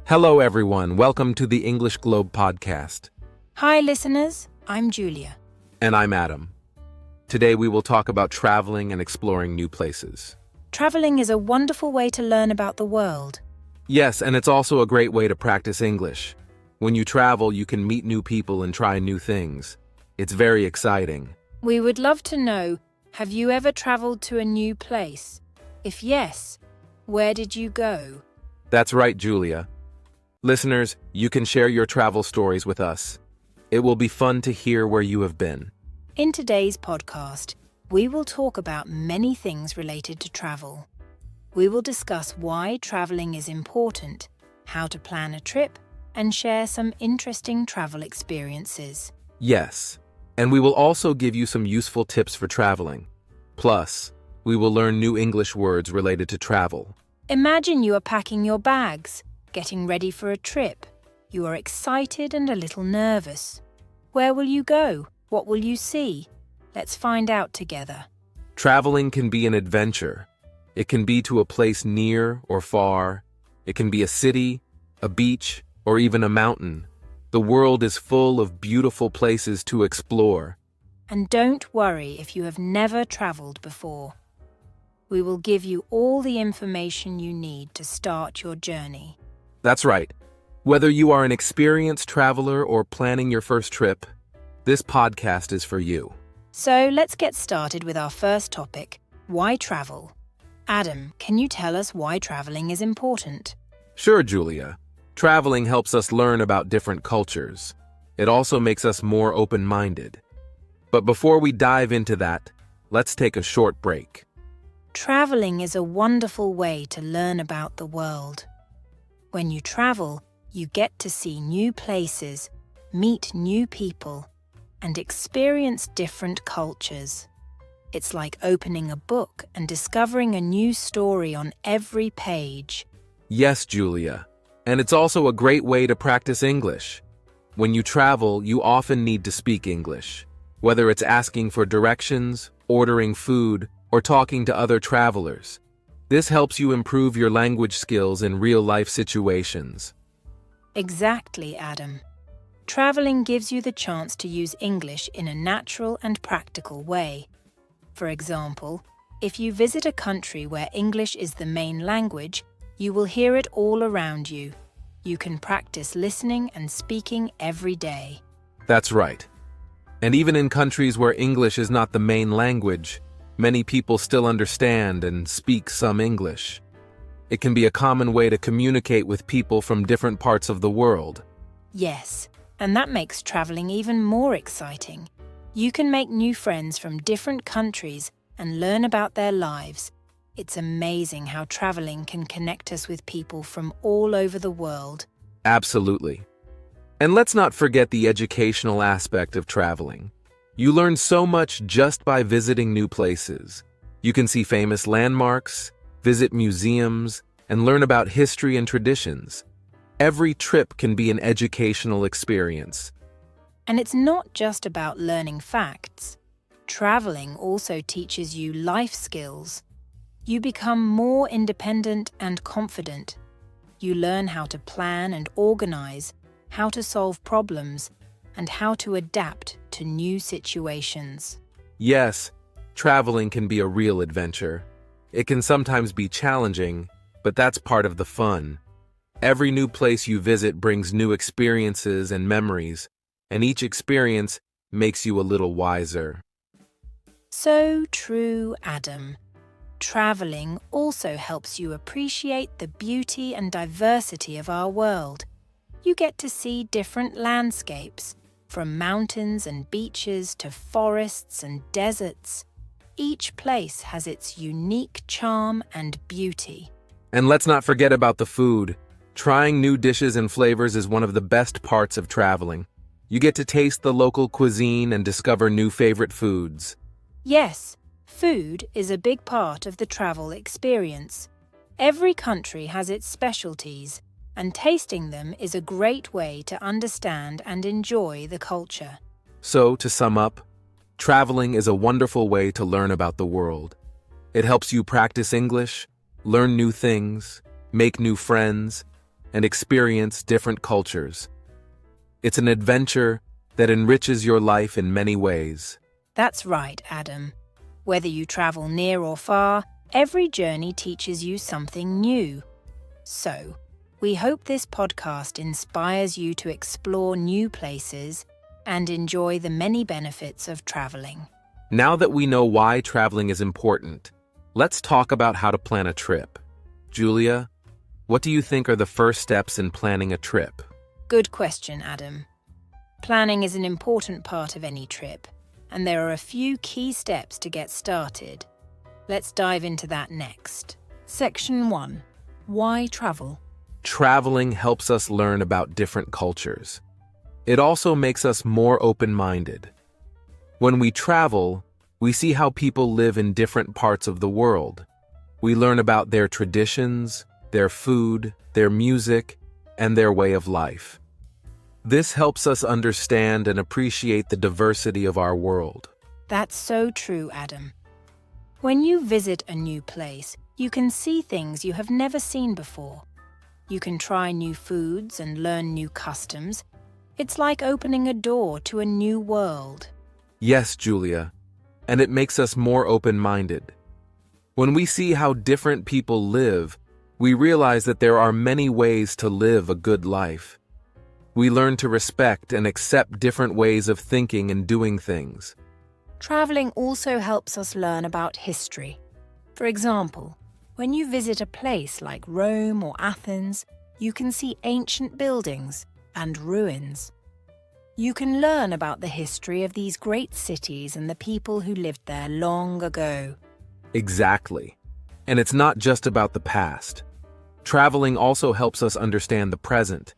Hello, everyone. Welcome to the English Globe podcast. Hi, listeners. I'm Julia. And I'm Adam. Today we will talk about traveling and exploring new places. Traveling is a wonderful way to learn about the world. Yes, and it's also a great way to practice English. When you travel, you can meet new people and try new things. It's very exciting. We would love to know, have you ever traveled to a new place? If yes, where did you go? That's right, Julia. Listeners, you can share your travel stories with us. It will be fun to hear where you have been. In today's podcast, we will talk about many things related to travel. We will discuss why traveling is important, how to plan a trip, and share some interesting travel experiences. Yes, and we will also give you some useful tips for traveling. Plus, we will learn new English words related to travel. Imagine you are packing your bags, getting ready for a trip. You are excited and a little nervous. Where will you go? What will you see? Let's find out together. Traveling can be an adventure. It can be to a place near or far. It can be a city, a beach, or even a mountain. The world is full of beautiful places to explore. And don't worry if you have never traveled before. We will give you all the information you need to start your journey. That's right. Whether you are an experienced traveler or planning your first trip, this podcast is for you. So let's get started with our first topic, why travel? Adam, can you tell us why traveling is important? Sure, Julia. Traveling helps us learn about different cultures. It also makes us more open-minded. But before we dive into that, let's take a short break. Traveling is a wonderful way to learn about the world. When you travel, you get to see new places, meet new people, and experience different cultures. It's like opening a book and discovering a new story on every page. Yes, Julia. And it's also a great way to practice English. When you travel, you often need to speak English. Whether it's asking for directions, ordering food, or talking to other travelers. This helps you improve your language skills in real-life situations. Exactly, Adam. Traveling gives you the chance to use English in a natural and practical way. For example, if you visit a country where English is the main language, you will hear it all around you. You can practice listening and speaking every day. That's right. And even in countries where English is not the main language, many people still understand and speak some English. It can be a common way to communicate with people from different parts of the world. Yes, and that makes traveling even more exciting. You can make new friends from different countries and learn about their lives. It's amazing how traveling can connect us with people from all over the world. Absolutely. And let's not forget the educational aspect of traveling. You learn so much just by visiting new places. You can see famous landmarks, visit museums, and learn about history and traditions. Every trip can be an educational experience. And it's not just about learning facts. Traveling also teaches you life skills. You become more independent and confident. You learn how to plan and organize, how to solve problems, and how to adapt to new situations. Yes, traveling can be a real adventure. It can sometimes be challenging, but that's part of the fun. Every new place you visit brings new experiences and memories, and each experience makes you a little wiser. So true, Adam. Traveling also helps you appreciate the beauty and diversity of our world. You get to see different landscapes, from mountains and beaches to forests and deserts. Each place has its unique charm and beauty. And let's not forget about the food. Trying new dishes and flavors is one of the best parts of traveling. You get to taste the local cuisine and discover new favorite foods. Yes, food is a big part of the travel experience. Every country has its specialties, and tasting them is a great way to understand and enjoy the culture. So, to sum up, traveling is a wonderful way to learn about the world. It helps you practice English, learn new things, make new friends, and experience different cultures. It's an adventure that enriches your life in many ways. That's right, Adam. Whether you travel near or far, every journey teaches you something new. So, we hope this podcast inspires you to explore new places and enjoy the many benefits of traveling. Now that we know why traveling is important, let's talk about how to plan a trip. Julia, what do you think are the first steps in planning a trip? Good question, Adam. Planning is an important part of any trip, and there are a few key steps to get started. Let's dive into that next. Section 1. Why travel? Traveling helps us learn about different cultures. It also makes us more open-minded. When we travel, we see how people live in different parts of the world. We learn about their traditions, their food, their music, and their way of life. This helps us understand and appreciate the diversity of our world. That's so true, Adam. When you visit a new place, you can see things you have never seen before. You can try new foods and learn new customs. It's like opening a door to a new world. Yes, Julia, and it makes us more open-minded. When we see how different people live, we realize that there are many ways to live a good life. We learn to respect and accept different ways of thinking and doing things. Traveling also helps us learn about history. For example, when you visit a place like Rome or Athens, you can see ancient buildings and ruins. You can learn about the history of these great cities and the people who lived there long ago. Exactly. And it's not just about the past. Traveling also helps us understand the present.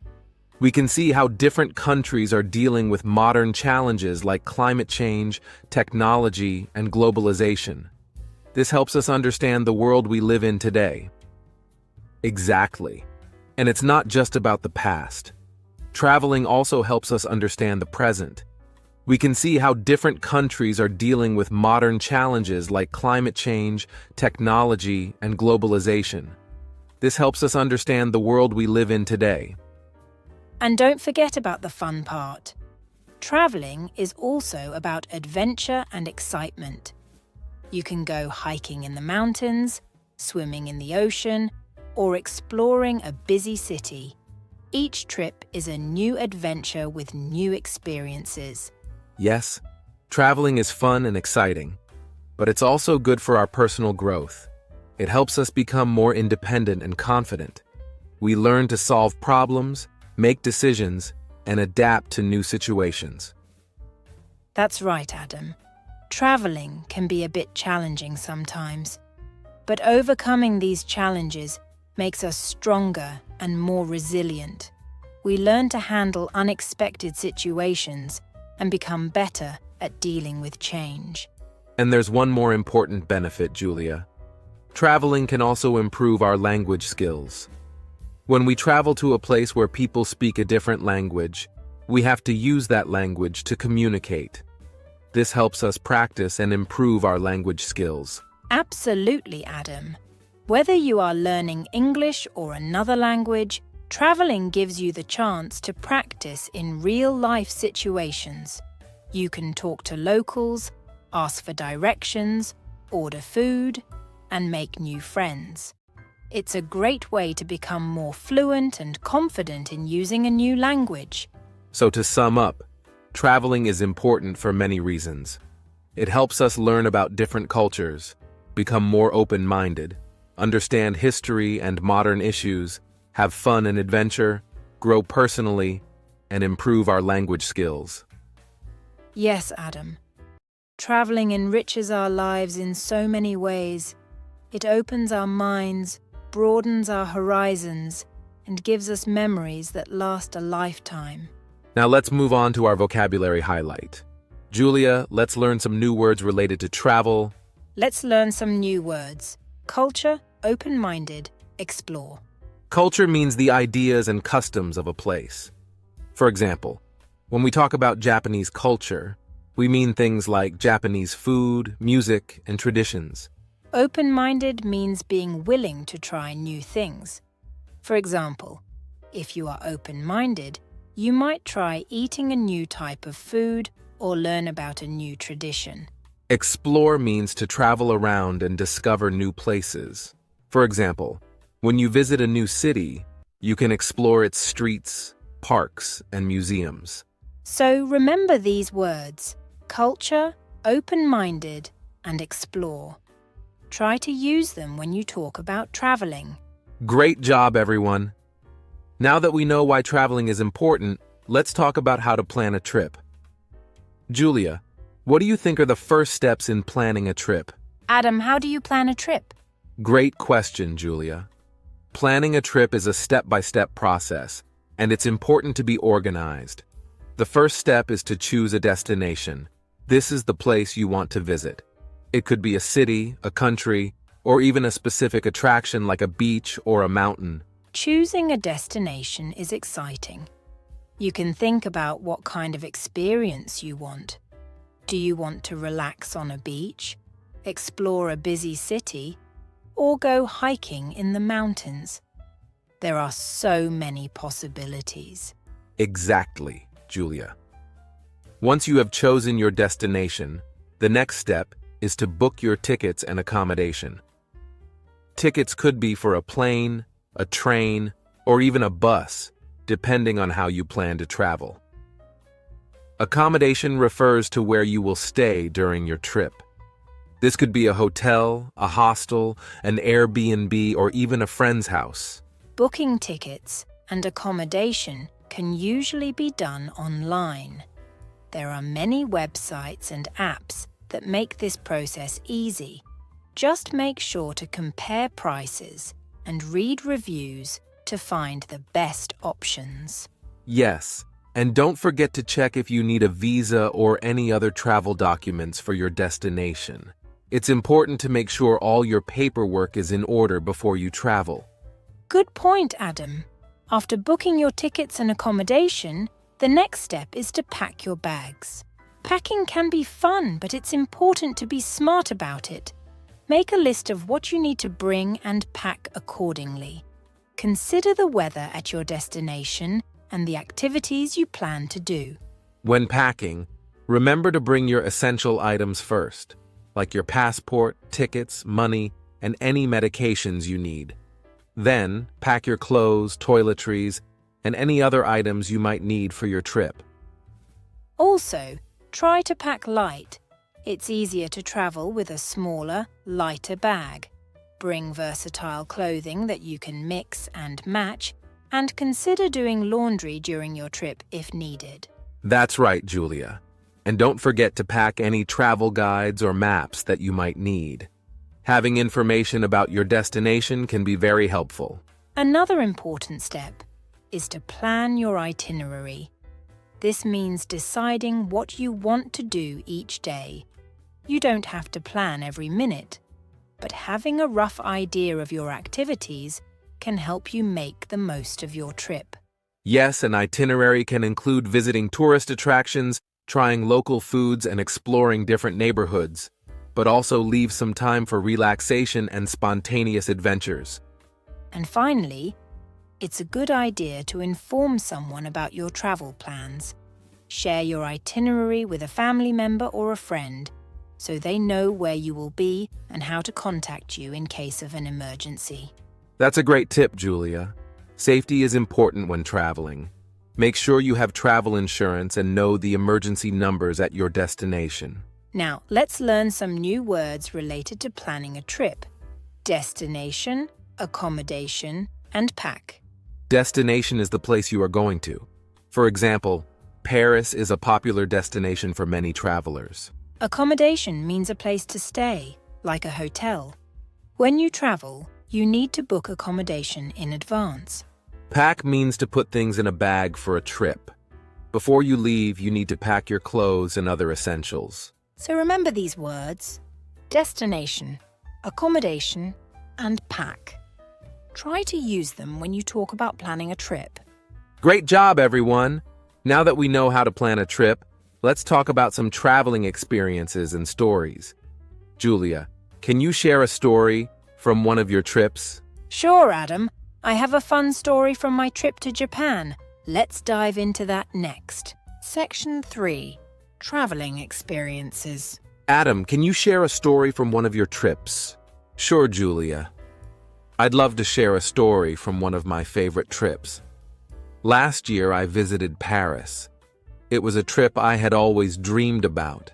We can see how different countries are dealing with modern challenges like climate change, technology, and globalization. This helps us understand the world we live in today. Exactly. And it's not just about the past. Traveling also helps us understand the present. We can see how different countries are dealing with modern challenges like climate change, technology, and globalization. This helps us understand the world we live in today. And don't forget about the fun part. Traveling is also about adventure and excitement. You can go hiking in the mountains, swimming in the ocean, or exploring a busy city. Each trip is a new adventure with new experiences. Yes, traveling is fun and exciting, but it's also good for our personal growth. It helps us become more independent and confident. We learn to solve problems, make decisions, and adapt to new situations. That's right, Adam. Traveling can be a bit challenging sometimes, but overcoming these challenges makes us stronger and more resilient. We learn to handle unexpected situations and become better at dealing with change. And there's one more important benefit, Julia. Traveling can also improve our language skills. When we travel to a place where people speak a different language, we have to use that language to communicate. This helps us practice and improve our language skills. Absolutely, Adam. Whether you are learning English or another language, traveling gives you the chance to practice in real-life situations. You can talk to locals, ask for directions, order food, and make new friends. It's a great way to become more fluent and confident in using a new language. So to sum up, traveling is important for many reasons. It helps us learn about different cultures, become more open-minded, understand history and modern issues, have fun and adventure, grow personally, and improve our language skills. Yes, Adam. Traveling enriches our lives in so many ways. It opens our minds, broadens our horizons, and gives us memories that last a lifetime. Now let's move on to our vocabulary highlight. Julia, let's learn some new words related to travel. Let's learn some new words. Culture, open-minded, explore. Culture means the ideas and customs of a place. For example, when we talk about Japanese culture, we mean things like Japanese food, music, and traditions. Open-minded means being willing to try new things. For example, If you are open-minded, you might try eating a new type of food or learn about a new tradition. Explore means to travel around and discover new places. For example, when you visit a new city, you can explore its streets, parks, and museums. So remember these words: culture, open-minded, and explore. Try to use them when you talk about traveling. Great job, everyone! Now that we know why traveling is important, let's talk about how to plan a trip. Julia, what do you think are the first steps in planning a trip? Adam, how do you plan a trip? Great question, Julia. Planning a trip is a step-by-step process, and it's important to be organized. The first step is to choose a destination. This is the place you want to visit. It could be a city, a country, or even a specific attraction like a beach or a mountain. Choosing a destination is exciting. You can think about what kind of experience you want. Do you want to relax on a beach, explore a busy city, or go hiking in the mountains? There are so many possibilities. Exactly, Julia. Once you have chosen your destination, the next step is to book your tickets and accommodation. Tickets could be for a plane, a train, or even a bus, depending on how you plan to travel. Accommodation refers to where you will stay during your trip. This could be a hotel, a hostel, an Airbnb, or even a friend's house. Booking tickets and accommodation can usually be done online. There are many websites and apps that make this process easy. Just make sure to compare prices and read reviews to find the best options. Yes, and don't forget to check if you need a visa or any other travel documents for your destination. It's important to make sure all your paperwork is in order before you travel. Good point, Adam. After booking your tickets and accommodation, the next step is to pack your bags. Packing can be fun, but it's important to be smart about it. Make a list of what you need to bring and pack accordingly. Consider the weather at your destination and the activities you plan to do. When packing, remember to bring your essential items first, like your passport, tickets, money, and any medications you need. Then, pack your clothes, toiletries, and any other items you might need for your trip. Also, try to pack light. It's easier to travel with a smaller, lighter bag. Bring versatile clothing that you can mix and match, and consider doing laundry during your trip if needed. That's right, Julia. And don't forget to pack any travel guides or maps that you might need. Having information about your destination can be very helpful. Another important step is to plan your itinerary. This means deciding what you want to do each day. You don't have to plan every minute, but having a rough idea of your activities can help you make the most of your trip. Yes, an itinerary can include visiting tourist attractions, trying local foods, and exploring different neighborhoods, but also leave some time for relaxation and spontaneous adventures. And finally, it's a good idea to inform someone about your travel plans. Share your itinerary with a family member or a friend, so they know where you will be and how to contact you in case of an emergency. That's a great tip, Julia. Safety is important when traveling. Make sure you have travel insurance and know the emergency numbers at your destination. Now, let's learn some new words related to planning a trip. Destination, accommodation, and pack. Destination is the place you are going to. For example, Paris is a popular destination for many travelers. Accommodation means a place to stay, like a hotel. When you travel, you need to book accommodation in advance. Pack means to put things in a bag for a trip. Before you leave, you need to pack your clothes and other essentials. So remember these words: destination, accommodation, and pack. Try to use them when you talk about planning a trip. Great job, everyone! Now that we know how to plan a trip, let's talk about some traveling experiences and stories. Julia, can you share a story from one of your trips? Sure, Adam. I have a fun story from my trip to Japan. Let's dive into that next. Section 3. Traveling experiences. Adam, can you share a story from one of your trips? Sure, Julia. I'd love to share a story from one of my favorite trips. Last year, I visited Paris. It was a trip I had always dreamed about.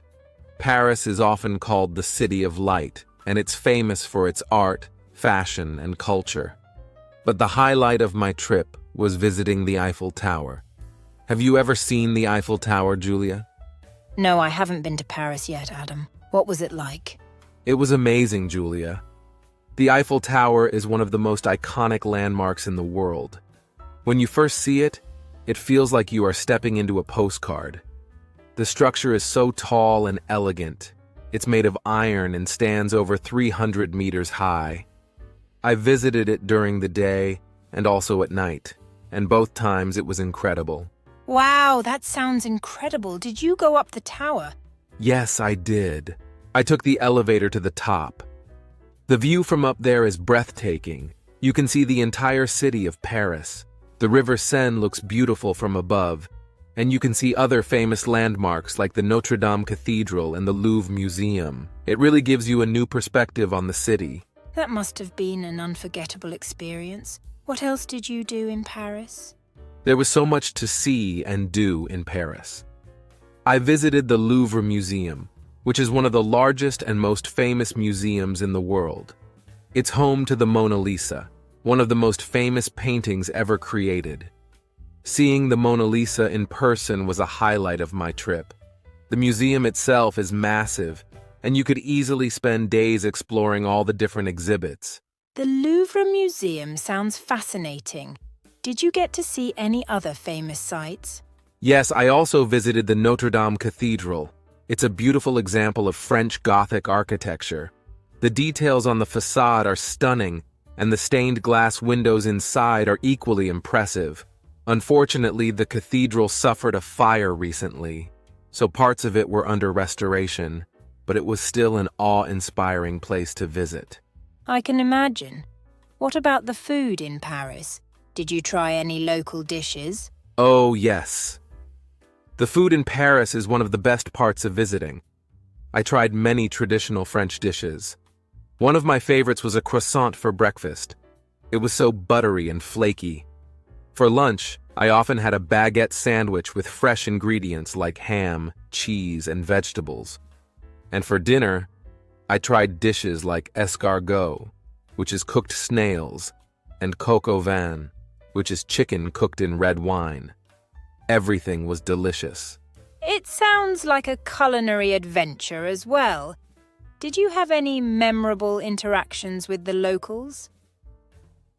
Paris is often called the City of Light, and it's famous for its art, fashion, and culture. But the highlight of my trip was visiting the Eiffel Tower. Have you ever seen the Eiffel Tower, Julia? No, I haven't been to Paris yet, Adam. What was it like? It was amazing, Julia. The Eiffel Tower is one of the most iconic landmarks in the world. When you first see it, it feels like you are stepping into a postcard. The structure is so tall and elegant. It's made of iron and stands over 300 meters high. I visited it during the day and also at night, and both times it was incredible. Wow, that sounds incredible. Did you go up the tower? Yes, I did. I took the elevator to the top. The view from up there is breathtaking. You can see the entire city of Paris. The River Seine looks beautiful from above, and you can see other famous landmarks like the Notre Dame Cathedral and the Louvre Museum. It really gives you a new perspective on the city. That must have been an unforgettable experience. What else did you do in Paris? There was so much to see and do in Paris. I visited the Louvre Museum, which is one of the largest and most famous museums in the world. It's home to the Mona Lisa, one of the most famous paintings ever created. Seeing the Mona Lisa in person was a highlight of my trip. The museum itself is massive, and you could easily spend days exploring all the different exhibits. The Louvre Museum sounds fascinating. Did you get to see any other famous sites? Yes, I also visited the Notre Dame Cathedral. It's a beautiful example of French Gothic architecture. The details on the facade are stunning, and the stained glass windows inside are equally impressive. Unfortunately, the cathedral suffered a fire recently, so parts of it were under restoration, but it was still an awe-inspiring place to visit. I can imagine. What about the food in Paris? Did you try any local dishes? Oh, yes. The food in Paris is one of the best parts of visiting. I tried many traditional French dishes. One of my favorites was a croissant for breakfast. It was so buttery and flaky. For lunch, I often had a baguette sandwich with fresh ingredients like ham, cheese, and vegetables. And for dinner, I tried dishes like escargot, which is cooked snails, and coq au vin, which is chicken cooked in red wine. Everything was delicious. It sounds like a culinary adventure as well. Did you have any memorable interactions with the locals?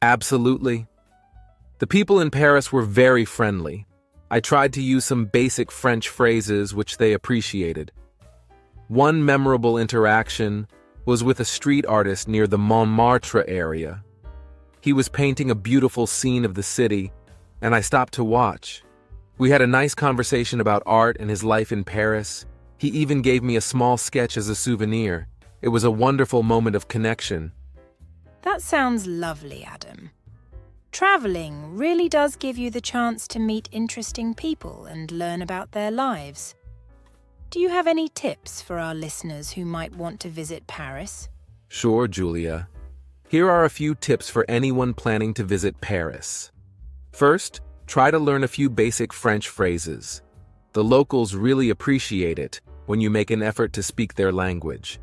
Absolutely. The people in Paris were very friendly. I tried to use some basic French phrases which they appreciated. One memorable interaction was with a street artist near the Montmartre area. He was painting a beautiful scene of the city, and I stopped to watch. We had a nice conversation about art and his life in Paris. He even gave me a small sketch as a souvenir. It was a wonderful moment of connection. That sounds lovely, Adam. Traveling really does give you the chance to meet interesting people and learn about their lives. Do you have any tips for our listeners who might want to visit Paris? Sure, Julia. Here are a few tips for anyone planning to visit Paris. First, try to learn a few basic French phrases. The locals really appreciate it when you make an effort to speak their language.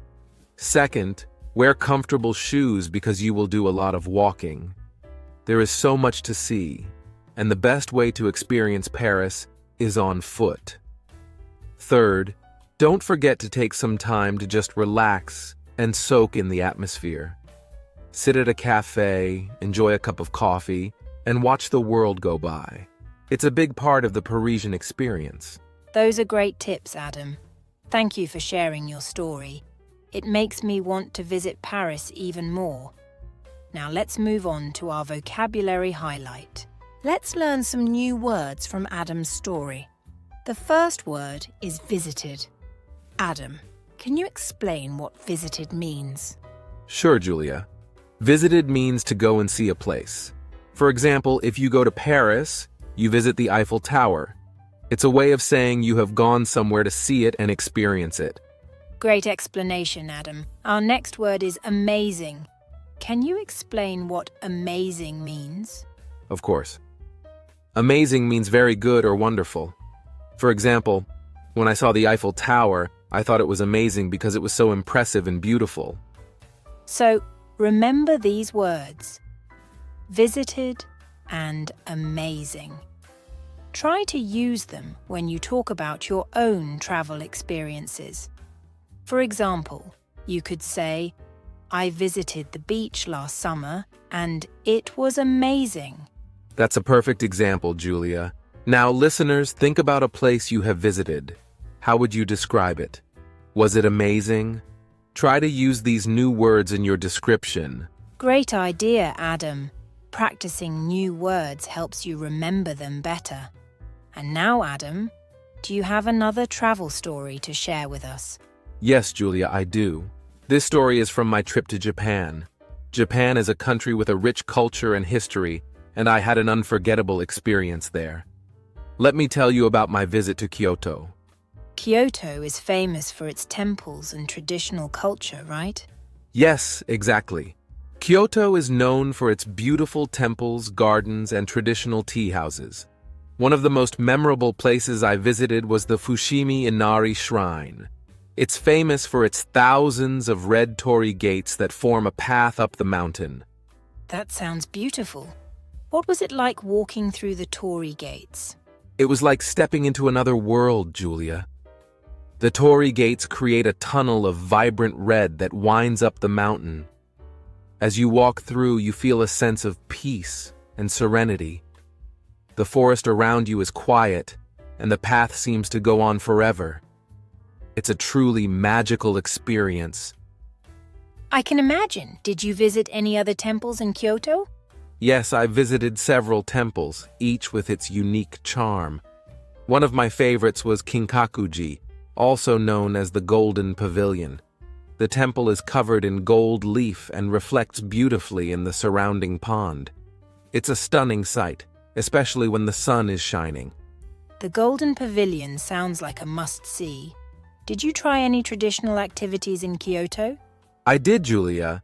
Second, wear comfortable shoes because you will do a lot of walking. There is so much to see, and the best way to experience Paris is on foot. Third, don't forget to take some time to just relax and soak in the atmosphere. Sit at a cafe, enjoy a cup of coffee, and watch the world go by. It's a big part of the Parisian experience. Those are great tips, Adam. Thank you for sharing your story. It makes me want to visit Paris even more. Now let's move on to our vocabulary highlight. Let's learn some new words from Adam's story. The first word is visited. Adam, can you explain what visited means? Sure, Julia. Visited means to go and see a place. For example, if you go to Paris, you visit the Eiffel Tower. It's a way of saying you have gone somewhere to see it and experience it. Great explanation, Adam. Our next word is amazing. Can you explain what amazing means? Of course. Amazing means very good or wonderful. For example, when I saw the Eiffel Tower, I thought it was amazing because it was so impressive and beautiful. So, remember these words: visited and amazing. Try to use them when you talk about your own travel experiences. For example, you could say, I visited the beach last summer and it was amazing. That's a perfect example, Julia. Now, listeners, think about a place you have visited. How would you describe it? Was it amazing? Try to use these new words in your description. Great idea, Adam. Practicing new words helps you remember them better. And now, Adam, do you have another travel story to share with us? Yes, Julia, I do. This story is from my trip to Japan. Japan is a country with a rich culture and history, and I had an unforgettable experience there. Let me tell you about my visit to Kyoto. Kyoto is famous for its temples and traditional culture, right? Yes, exactly. Kyoto is known for its beautiful temples, gardens, and traditional tea houses. One of the most memorable places I visited was the Fushimi Inari Shrine. It's famous for its thousands of red torii gates that form a path up the mountain. That sounds beautiful. What was it like walking through the torii gates? It was like stepping into another world, Julia. The torii gates create a tunnel of vibrant red that winds up the mountain. As you walk through, you feel a sense of peace and serenity. The forest around you is quiet, and the path seems to go on forever. It's a truly magical experience. I can imagine. Did you visit any other temples in Kyoto? Yes, I visited several temples, each with its unique charm. One of my favorites was Kinkakuji, also known as the Golden Pavilion. The temple is covered in gold leaf and reflects beautifully in the surrounding pond. It's a stunning sight, especially when the sun is shining. The Golden Pavilion sounds like a must-see. Did you try any traditional activities in Kyoto? I did, Julia.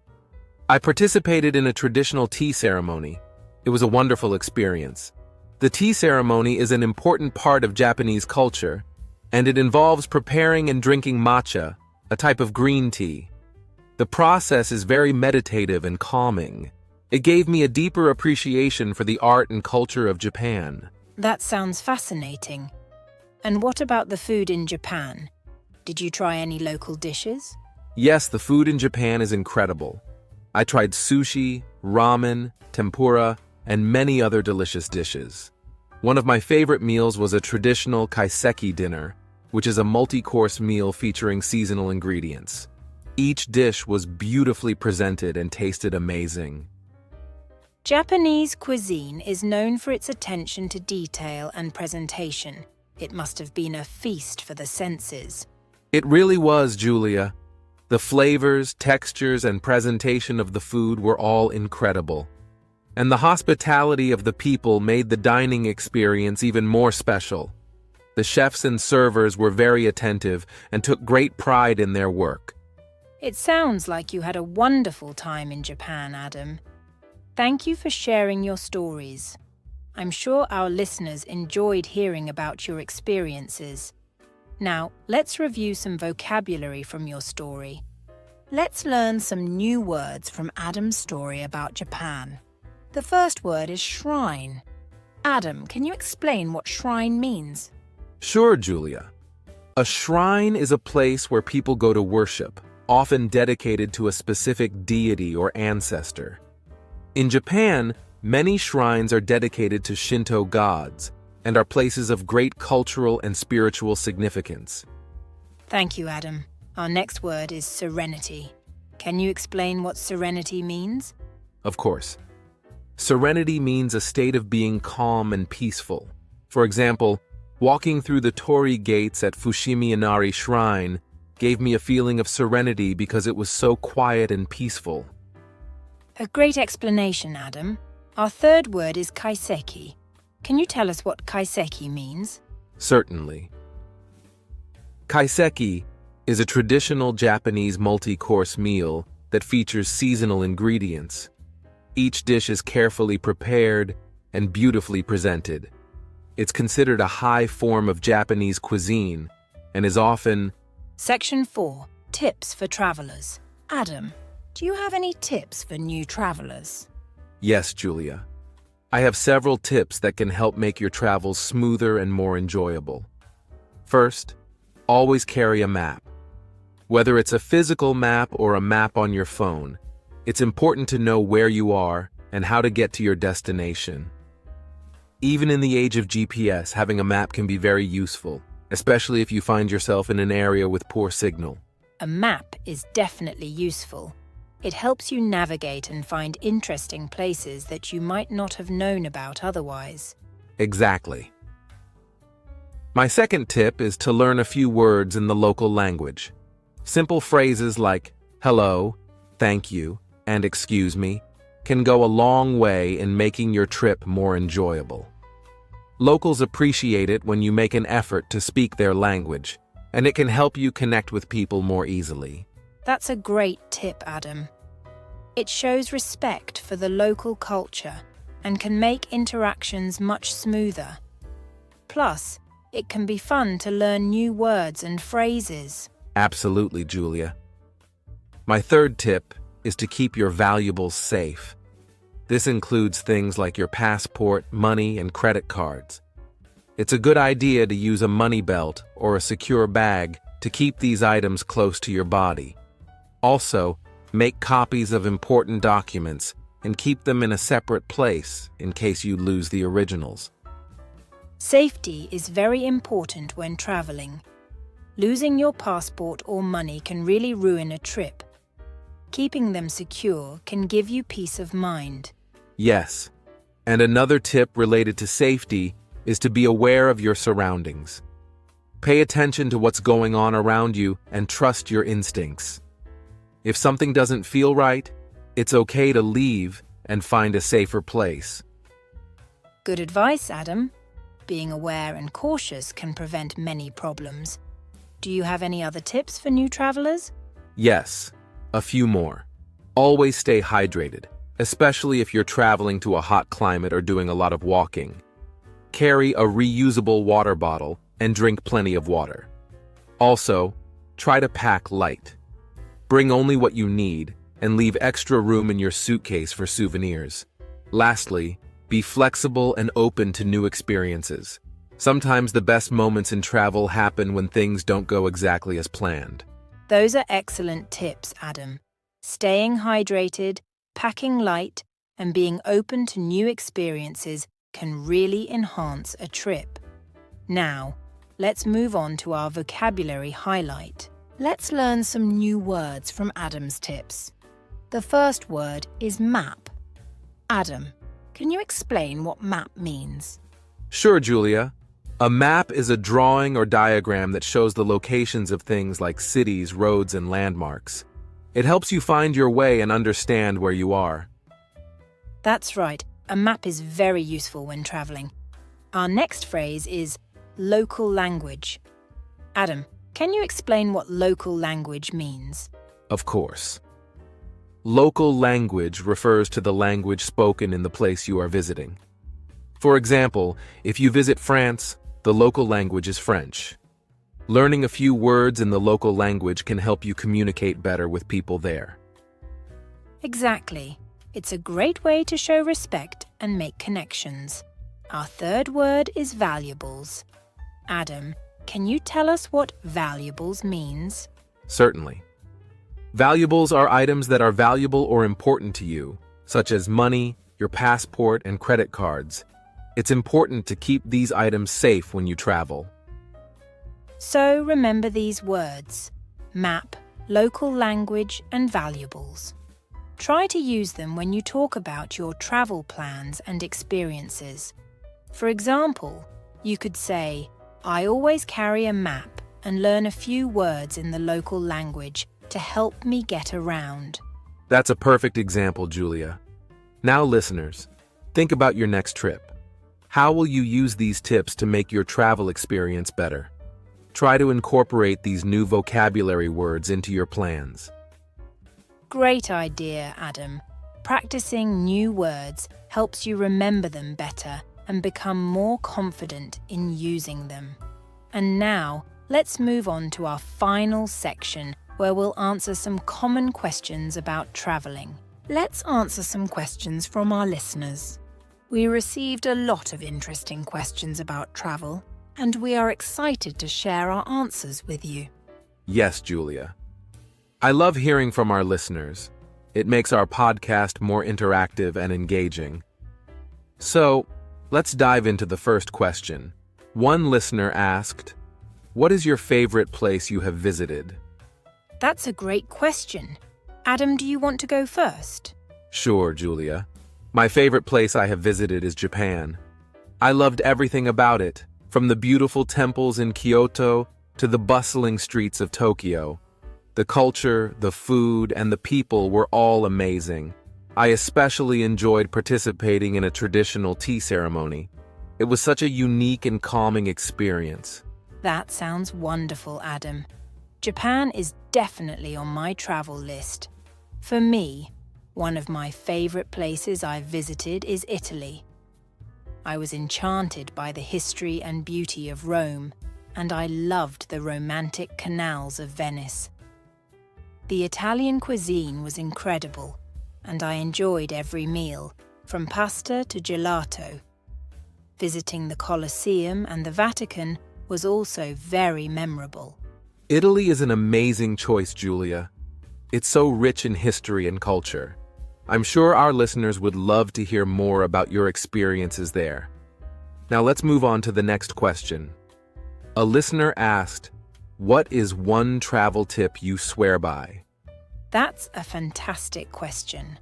I participated in a traditional tea ceremony. It was a wonderful experience. The tea ceremony is an important part of Japanese culture, and it involves preparing and drinking matcha, a type of green tea. The process is very meditative and calming. It gave me a deeper appreciation for the art and culture of Japan. That sounds fascinating. And what about the food in Japan? Did you try any local dishes? Yes, the food in Japan is incredible. I tried sushi, ramen, tempura, and many other delicious dishes. One of my favorite meals was a traditional kaiseki dinner, which is a multi-course meal featuring seasonal ingredients. Each dish was beautifully presented and tasted amazing. Japanese cuisine is known for its attention to detail and presentation. It must have been a feast for the senses. It really was, Julia. The flavors, textures, and presentation of the food were all incredible. And the hospitality of the people made the dining experience even more special. The chefs and servers were very attentive and took great pride in their work. It sounds like you had a wonderful time in Japan, Adam. Thank you for sharing your stories. I'm sure our listeners enjoyed hearing about your experiences. Now, let's review some vocabulary from your story. Let's learn some new words from Adam's story about Japan. The first word is shrine. Adam, can you explain what shrine means? Sure, Julia. A shrine is a place where people go to worship, often dedicated to a specific deity or ancestor. In Japan, many shrines are dedicated to Shinto gods and are places of great cultural and spiritual significance. Thank you, Adam. Our next word is serenity. Can you explain what serenity means? Of course. Serenity means a state of being calm and peaceful. For example, walking through the torii gates at Fushimi Inari Shrine gave me a feeling of serenity because it was so quiet and peaceful. A great explanation, Adam. Our third word is kaiseki. Can you tell us what kaiseki means? Certainly. Kaiseki is a traditional Japanese multi-course meal that features seasonal ingredients. Each dish is carefully prepared and beautifully presented. It's considered a high form of Japanese cuisine and is often... Section 4. Tips for travelers. Adam, do you have any tips for new travelers? Yes, Julia. I have several tips that can help make your travels smoother and more enjoyable. First, always carry a map. Whether it's a physical map or a map on your phone, it's important to know where you are and how to get to your destination. Even in the age of GPS, having a map can be very useful, especially if you find yourself in an area with poor signal. A map is definitely useful. It helps you navigate and find interesting places that you might not have known about otherwise. Exactly. My second tip is to learn a few words in the local language. Simple phrases like hello, thank you, and excuse me can go a long way in making your trip more enjoyable. Locals appreciate it when you make an effort to speak their language, and it can help you connect with people more easily. That's a great tip, Adam. It shows respect for the local culture and can make interactions much smoother. Plus, it can be fun to learn new words and phrases. Absolutely, Julia. My third tip is to keep your valuables safe. This includes things like your passport, money, and credit cards. It's a good idea to use a money belt or a secure bag to keep these items close to your body. Also, make copies of important documents and keep them in a separate place in case you lose the originals. Safety is very important when traveling. Losing your passport or money can really ruin a trip. Keeping them secure can give you peace of mind. Yes, and another tip related to safety is to be aware of your surroundings. Pay attention to what's going on around you and trust your instincts. If something doesn't feel right, it's okay to leave and find a safer place. Good advice, Adam. Being aware and cautious can prevent many problems. Do you have any other tips for new travelers? Yes, a few more. Always stay hydrated, especially if you're traveling to a hot climate or doing a lot of walking. Carry a reusable water bottle and drink plenty of water. Also, try to pack light. Bring only what you need and leave extra room in your suitcase for souvenirs. Lastly, be flexible and open to new experiences. Sometimes the best moments in travel happen when things don't go exactly as planned. Those are excellent tips, Adam. Staying hydrated, packing light, and being open to new experiences can really enhance a trip. Now, let's move on to our vocabulary highlight. Let's learn some new words from Adam's tips. The first word is map. Adam, can you explain what map means? Sure, Julia. A map is a drawing or diagram that shows the locations of things like cities, roads, and landmarks. It helps you find your way and understand where you are. That's right. A map is very useful when traveling. Our next phrase is local language. Adam, can you explain what local language means? Of course. Local language refers to the language spoken in the place you are visiting. For example, if you visit France, the local language is French. Learning a few words in the local language can help you communicate better with people there. Exactly. It's a great way to show respect and make connections. Our third word is valuables. Adam, can you tell us what valuables means? Certainly. Valuables are items that are valuable or important to you, such as money, your passport, and credit cards. It's important to keep these items safe when you travel. So remember these words: map, local language, and valuables. Try to use them when you talk about your travel plans and experiences. For example, you could say, I always carry a map and learn a few words in the local language to help me get around. That's a perfect example, Julia. Now, listeners, Think about your next trip. How will you use these tips to make your travel experience better? Try to incorporate these new vocabulary words into your plans. Great idea, Adam. Practicing new words helps you remember them better and become more confident in using them. And now, let's move on to our final section where we'll answer some common questions about traveling. Let's answer some questions from our listeners. We received a lot of interesting questions about travel, and we are excited to share our answers with you. Yes, Julia. I love hearing from our listeners. It makes our podcast more interactive and engaging. So, let's dive into the first question. One listener asked, "What is your favorite place you have visited?" That's a great question. Adam, do you want to go first? Sure, Julia. My favorite place I have visited is Japan. I loved everything about it, from the beautiful temples in Kyoto to the bustling streets of Tokyo. The culture, the food, and the people were all amazing. I especially enjoyed participating in a traditional tea ceremony. It was such a unique and calming experience. That sounds wonderful, Adam. Japan is definitely on my travel list. For me, one of my favorite places I've visited is Italy. I was enchanted by the history and beauty of Rome, and I loved the romantic canals of Venice. The Italian cuisine was incredible, and I enjoyed every meal, from pasta to gelato. Visiting the Colosseum and the Vatican was also very memorable. Italy is an amazing choice, Julia. It's so rich in history and culture. I'm sure our listeners would love to hear more about your experiences there. Now let's move on to the next question. A listener asked, "What is one travel tip you swear by?" That's a fantastic question.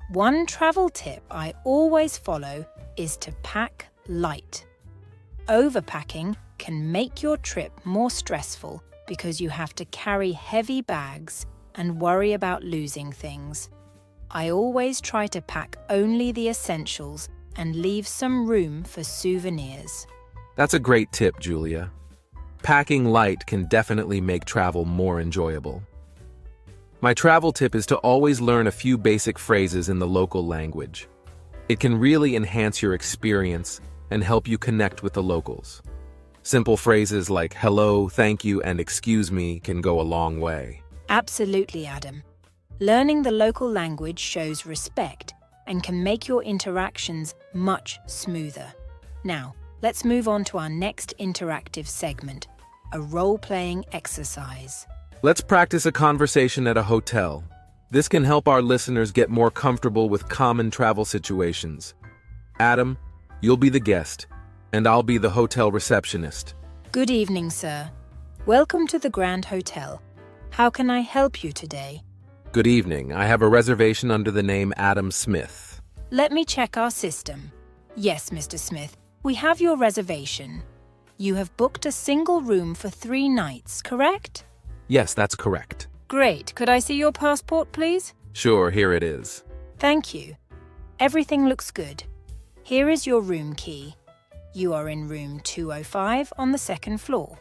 One travel tip I always follow is to pack light. Overpacking can make your trip more stressful because you have to carry heavy bags and worry about losing things. I always try to pack only the essentials and leave some room for souvenirs. That's a great tip, Julia. Packing light can definitely make travel more enjoyable. My travel tip is to always learn a few basic phrases in the local language. It can really enhance your experience and help you connect with the locals. Simple phrases like hello, thank you, and excuse me can go a long way. Absolutely, Adam. Learning the local language shows respect and can make your interactions much smoother. Now, let's move on to our next interactive segment, a role-playing exercise. Let's practice a conversation at a hotel. This can help our listeners get more comfortable with common travel situations. Adam, you'll be the guest, and I'll be the hotel receptionist. Good evening, sir. Welcome to the Grand Hotel. How can I help you today? Good evening. I have a reservation under the name Adam Smith. Let me check our system. Yes, Mr. Smith, we have your reservation. You have booked a single room for 3 nights, correct? Yes, that's correct. Great. Could I see your passport, please? Sure, here it is. Thank you. Everything looks good. Here is your room key. You are in room 205 on the 2nd floor.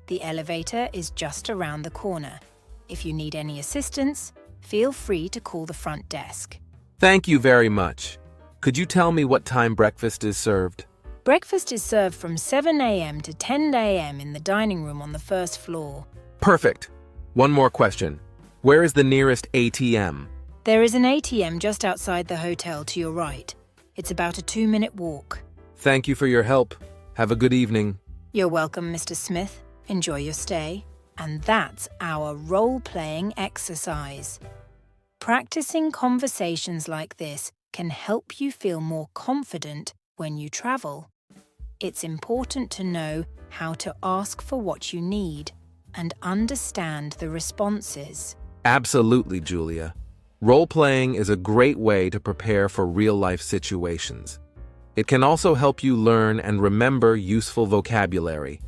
The elevator is just around the corner. If you need any assistance, feel free to call the front desk. Thank you very much. Could you tell me what time breakfast is served? Breakfast is served from 7 a.m. to 10 a.m. in the dining room on the 1st floor. Perfect. One more question. Where is the nearest ATM? There is an ATM just outside the hotel to your right. It's about a 2-minute walk. Thank you for your help. Have a good evening. You're welcome, Mr. Smith. Enjoy your stay. And that's our role-playing exercise. Practicing conversations like this can help you feel more confident when you travel. It's important to know how to ask for what you need and understand the responses. Absolutely, Julia. Role-playing is a great way to prepare for real-life situations. It can also help you learn and remember useful vocabulary.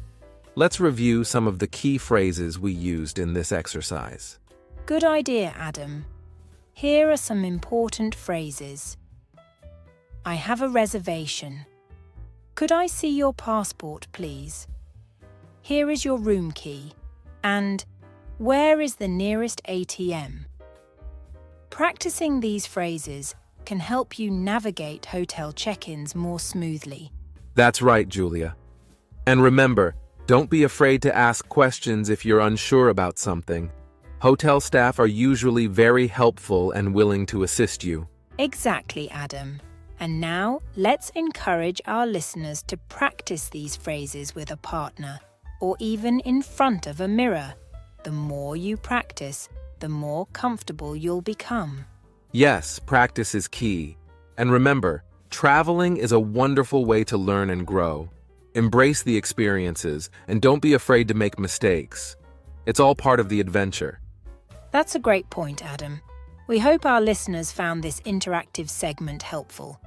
Let's review some of the key phrases we used in this exercise. Good idea, Adam. Here are some important phrases. I have a reservation. Could I see your passport, please? Here is your room key. And where is the nearest ATM? Practicing these phrases can help you navigate hotel check-ins more smoothly. That's right, Julia. And remember, don't be afraid to ask questions if you're unsure about something. Hotel staff are usually very helpful and willing to assist you. Exactly, Adam. And now, let's encourage our listeners to practice these phrases with a partner, or even in front of a mirror. The more you practice, the more comfortable you'll become. Yes, practice is key. And remember, traveling is a wonderful way to learn and grow. Embrace the experiences, and don't be afraid to make mistakes. It's all part of the adventure. That's a great point, Adam. We hope our listeners found this interactive segment helpful.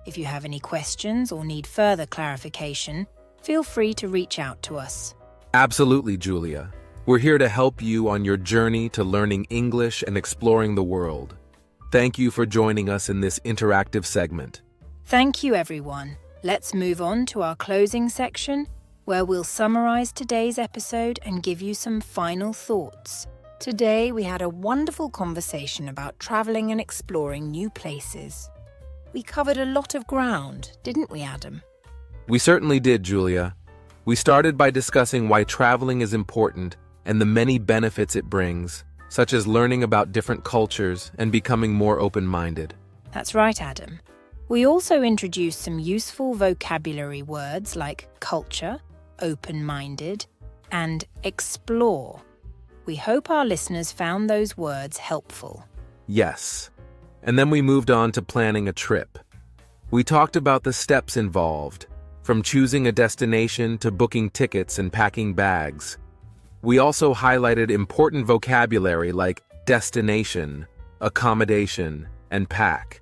If you have any questions or need further clarification, feel free to reach out to us. Absolutely, Julia. We're here to help you on your journey to learning English and exploring the world. Thank you for joining us in this interactive segment. Thank you, everyone. Let's move on to our closing section, where we'll summarize today's episode and give you some final thoughts. Today, we had a wonderful conversation about traveling and exploring new places. We covered a lot of ground, didn't we, Adam? We certainly did, Julia. We started by discussing why traveling is important and the many benefits it brings, such as learning about different cultures and becoming more open-minded. That's right, Adam. We also introduced some useful vocabulary words like culture, open-minded, and explore. We hope our listeners found those words helpful. Yes. And then we moved on to planning a trip. We talked about the steps involved, from choosing a destination to booking tickets and packing bags. We also highlighted important vocabulary like destination, accommodation, and pack.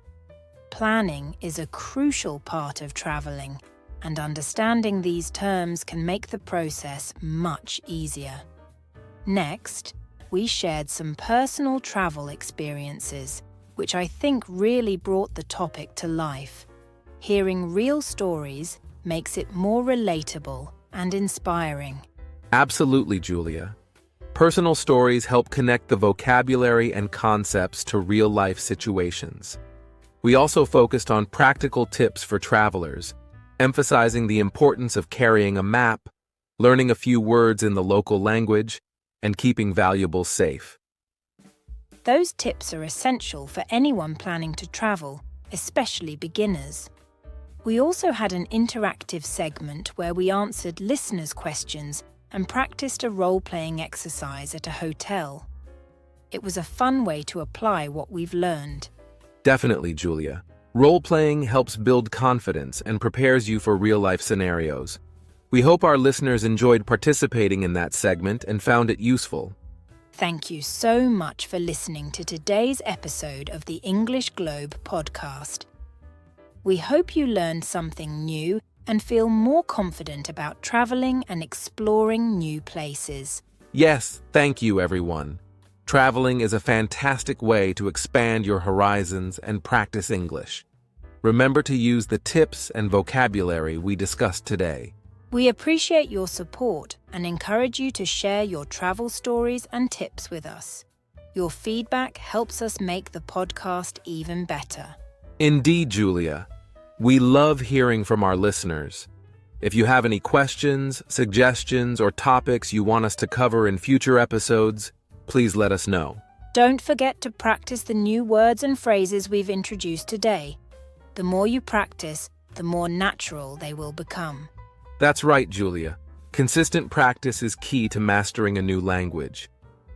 Planning is a crucial part of traveling, and understanding these terms can make the process much easier. Next, we shared some personal travel experiences, which I think really brought the topic to life. Hearing real stories makes it more relatable and inspiring. Absolutely, Julia. Personal stories help connect the vocabulary and concepts to real-life situations. We also focused on practical tips for travelers, emphasizing the importance of carrying a map, learning a few words in the local language, and keeping valuables safe. Those tips are essential for anyone planning to travel, especially beginners. We also had an interactive segment where we answered listeners' questions and practiced a role-playing exercise at a hotel. It was a fun way to apply what we've learned. Definitely, Julia. Role-playing helps build confidence and prepares you for real-life scenarios. We hope our listeners enjoyed participating in that segment and found it useful. Thank you so much for listening to today's episode of the English Globe podcast. We hope you learned something new and feel more confident about traveling and exploring new places. Yes, thank you, everyone. Traveling is a fantastic way to expand your horizons and practice English. Remember to use the tips and vocabulary we discussed today. We appreciate your support and encourage you to share your travel stories and tips with us. Your feedback helps us make the podcast even better. Indeed, Julia. We love hearing from our listeners. If you have any questions, suggestions, or topics you want us to cover in future episodes, please let us know. Don't forget to practice the new words and phrases we've introduced today. The more you practice, the more natural they will become. That's right, Julia. Consistent practice is key to mastering a new language.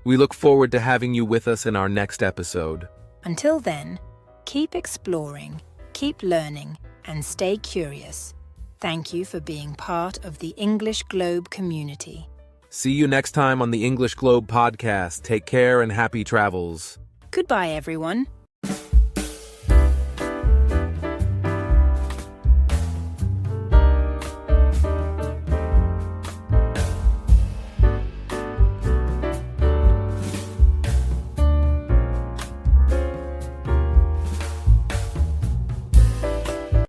We look forward to having you with us in our next episode. Until then, keep exploring, keep learning, and stay curious. Thank you for being part of the English Globe community. See you next time on the English Globe podcast. Take care and happy travels. Goodbye, everyone.